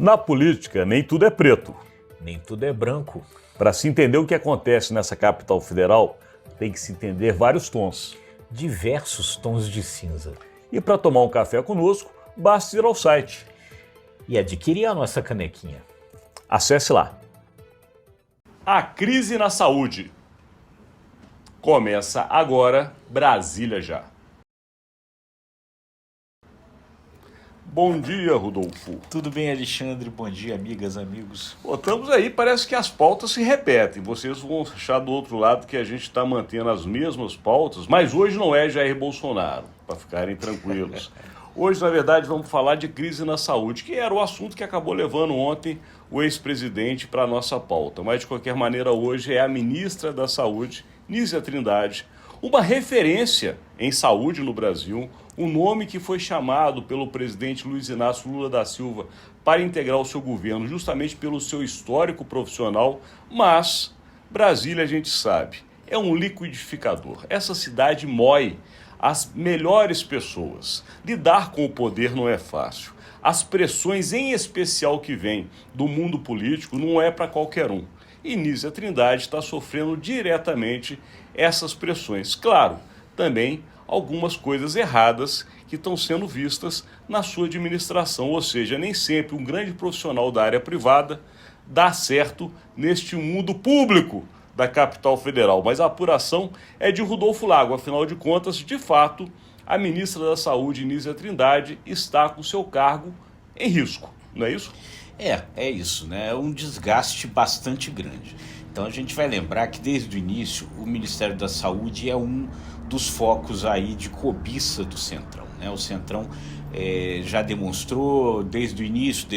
Na política, nem tudo é preto. Nem tudo é branco. Para se entender o que acontece nessa capital federal, tem que se entender vários tons. Diversos tons de cinza. E para tomar um café conosco, basta ir ao site e adquirir a nossa canequinha. Acesse lá. A crise na saúde. Começa agora, Brasília Já. Bom dia, Rodolfo. Tudo bem, Alexandre? Bom dia, amigas, amigos. Estamos aí, parece que as pautas se repetem. Vocês vão achar do outro lado que a gente está mantendo as mesmas pautas, mas hoje não é Jair Bolsonaro, para ficarem tranquilos. Hoje, na verdade, vamos falar de crise na saúde, que era o assunto que acabou levando ontem o ex-presidente para a nossa pauta. Mas, de qualquer maneira, hoje é a ministra da Saúde, Nízia Trindade, uma referência em saúde no Brasil, um nome que foi chamado pelo presidente Luiz Inácio Lula da Silva para integrar o seu governo, justamente pelo seu histórico profissional, mas Brasília, a gente sabe, é um liquidificador. Essa cidade moe as melhores pessoas. Lidar com o poder não é fácil. As pressões, em especial que vêm do mundo político, não é para qualquer um. E Nízia Trindade está sofrendo diretamente essas pressões. Claro, também algumas coisas erradas que estão sendo vistas na sua administração, ou seja, nem sempre um grande profissional da área privada dá certo neste mundo público da capital federal. Mas a apuração é de Rodolfo Lago, afinal de contas, de fato, a ministra da Saúde, Nízia Trindade, está com seu cargo em risco, não é isso? É isso, né? É um desgaste bastante grande. Então a gente vai lembrar que desde o início o Ministério da Saúde é um dos focos aí de cobiça do Centrão, né? O Centrão já demonstrou desde o início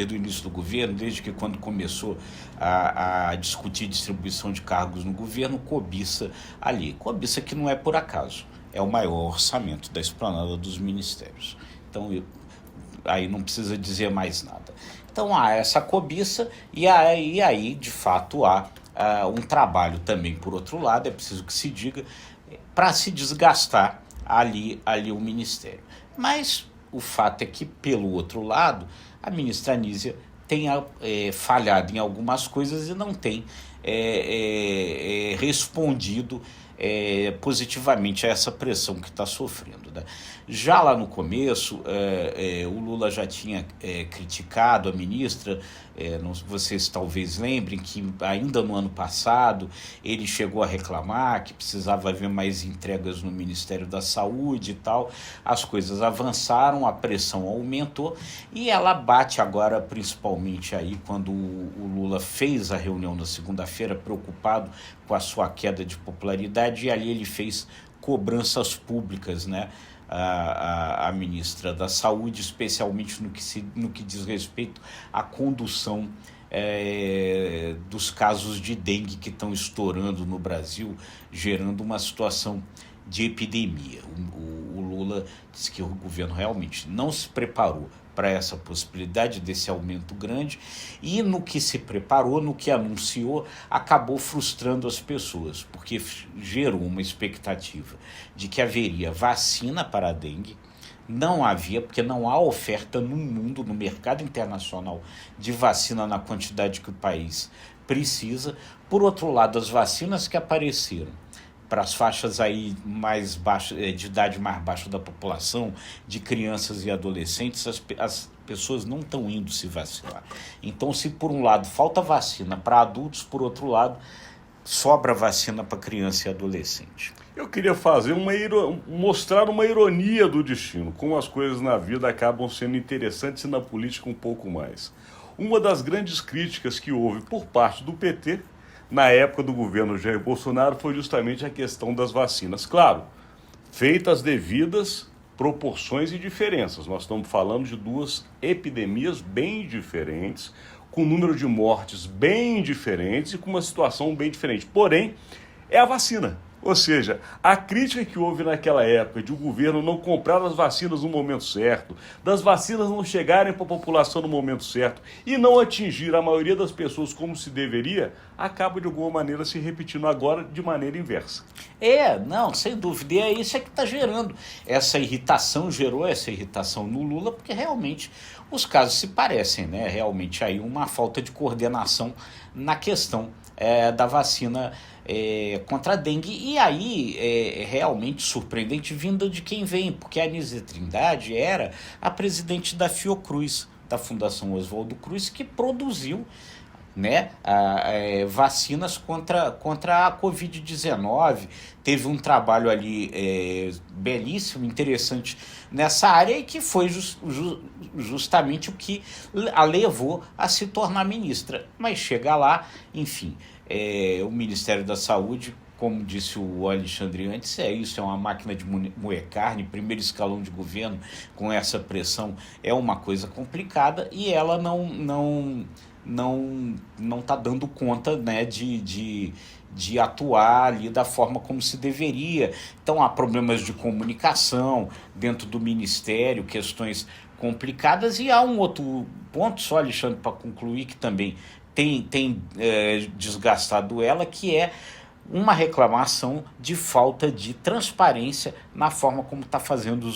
do governo, desde que quando começou a discutir distribuição de cargos no governo, cobiça ali. Cobiça que não é por acaso, é o maior orçamento da esplanada dos ministérios. Então aí não precisa dizer mais nada. Então há essa cobiça e aí de fato há um trabalho também, por outro lado, é preciso que se diga, para se desgastar ali o Ministério. Mas o fato é que, pelo outro lado, a ministra Nízia tenha falhado em algumas coisas e não tem respondido positivamente a essa pressão que está sofrendo, né? Já lá no começo, o Lula já tinha criticado a ministra, vocês talvez lembrem que ainda no ano passado ele chegou a reclamar que precisava haver mais entregas no Ministério da Saúde e tal. As coisas avançaram, a pressão aumentou e ela bate agora principalmente aí quando o Lula fez a reunião na segunda-feira preocupado com a sua queda de popularidade, e ali ele fez cobranças públicas, né, a ministra da Saúde, especialmente no que diz respeito à condução dos casos de dengue que estão estourando no Brasil, gerando uma situação de epidemia. O Lula disse que o governo realmente não se preparou para essa possibilidade desse aumento grande e no que se preparou, no que anunciou, acabou frustrando as pessoas, porque gerou uma expectativa de que haveria vacina para a dengue. Não havia, porque não há oferta no mundo, no mercado internacional, de vacina na quantidade que o país precisa. Por outro lado, as vacinas que apareceram para as faixas aí mais baixas, de idade mais baixa da população, de crianças e adolescentes, as pessoas não estão indo se vacinar. Então, se por um lado falta vacina para adultos, por outro lado, sobra vacina para criança e adolescente. Eu queria mostrar uma ironia do destino, como as coisas na vida acabam sendo interessantes e na política um pouco mais. Uma das grandes críticas que houve por parte do PT na época do governo Jair Bolsonaro foi justamente a questão das vacinas. Claro, feitas as devidas proporções e diferenças. Nós estamos falando de duas epidemias bem diferentes, com um número de mortes bem diferentes e com uma situação bem diferente. Porém, é a vacina. Ou seja, a crítica que houve naquela época de o governo não comprar as vacinas no momento certo, das vacinas não chegarem para a população no momento certo e não atingir a maioria das pessoas como se deveria, acaba de alguma maneira se repetindo agora de maneira inversa. Não, sem dúvida. E isso é que está gerando essa irritação, gerou essa irritação no Lula, porque realmente os casos se parecem, né? Realmente aí uma falta de coordenação na questão da vacina contra a dengue. E aí é realmente surpreendente vinda de quem vem, porque a Anísia Trindade era a presidente da Fiocruz, da Fundação Oswaldo Cruz, que produziu, né, vacinas contra a Covid-19. Teve um trabalho ali belíssimo, interessante nessa área, e que foi justamente o que a levou a se tornar ministra. Mas chega lá, enfim, o Ministério da Saúde, como disse o Alexandre antes, isso, é uma máquina de moer carne. Primeiro escalão de governo com essa pressão é uma coisa complicada, e ela não está dando conta, né, de atuar ali da forma como se deveria. Então há problemas de comunicação dentro do Ministério, questões complicadas, e há um outro ponto, só, Alexandre, para concluir, que também tem desgastado ela, que é uma reclamação de falta de transparência na forma como está fazendo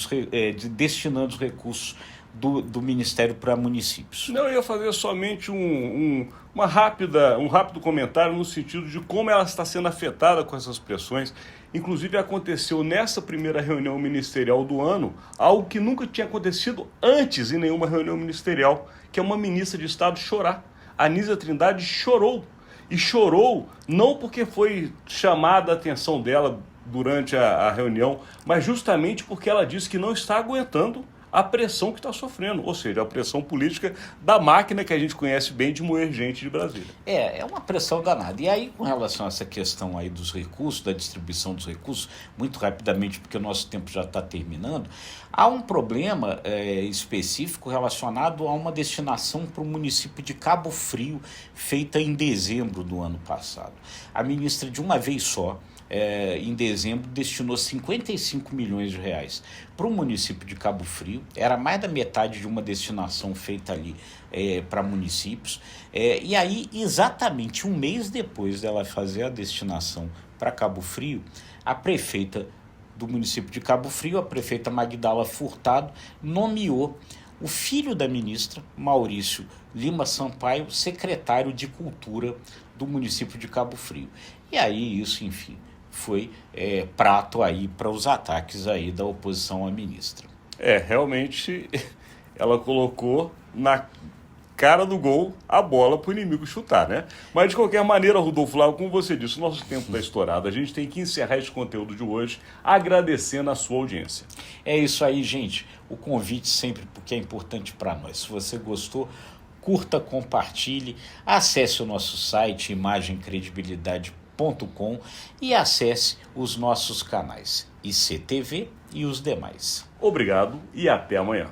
destinando os recursos do Ministério para municípios. Não, eu ia fazer somente um rápido comentário no sentido de como ela está sendo afetada com essas pressões. Inclusive aconteceu nessa primeira reunião ministerial do ano algo que nunca tinha acontecido antes em nenhuma reunião ministerial, que é uma ministra de Estado chorar. A Anísia Trindade chorou. E chorou não porque foi chamada a atenção dela durante a reunião, mas justamente porque ela disse que não está aguentando a pressão que está sofrendo, ou seja, a pressão política da máquina que a gente conhece bem de moer gente de Brasília. É uma pressão danada. E aí, com relação a essa questão aí dos recursos, da distribuição dos recursos, muito rapidamente, porque o nosso tempo já está terminando, há um problema específico relacionado a uma destinação para o município de Cabo Frio, feita em dezembro do ano passado. A ministra, de uma vez só, em dezembro, destinou 55 milhões de reais para o município de Cabo Frio. Era mais da metade de uma destinação feita ali para municípios. E aí, exatamente um mês depois dela fazer a destinação para Cabo Frio, a prefeita do município de Cabo Frio, a prefeita Magdala Furtado, nomeou o filho da ministra, Maurício Lima Sampaio, secretário de Cultura do município de Cabo Frio. E aí isso, enfim, foi prato aí para os ataques aí da oposição à ministra. Realmente ela colocou na cara do gol a bola para o inimigo chutar, né? Mas de qualquer maneira, Rodolfo Flávio, como você disse, o nosso tempo está estourado. A gente tem que encerrar esse conteúdo de hoje agradecendo a sua audiência. É isso aí, gente. O convite sempre, porque é importante para nós. Se você gostou, curta, compartilhe, acesse o nosso site imagemcredibilidade.com e acesse os nossos canais ICTV e os demais. Obrigado e até amanhã.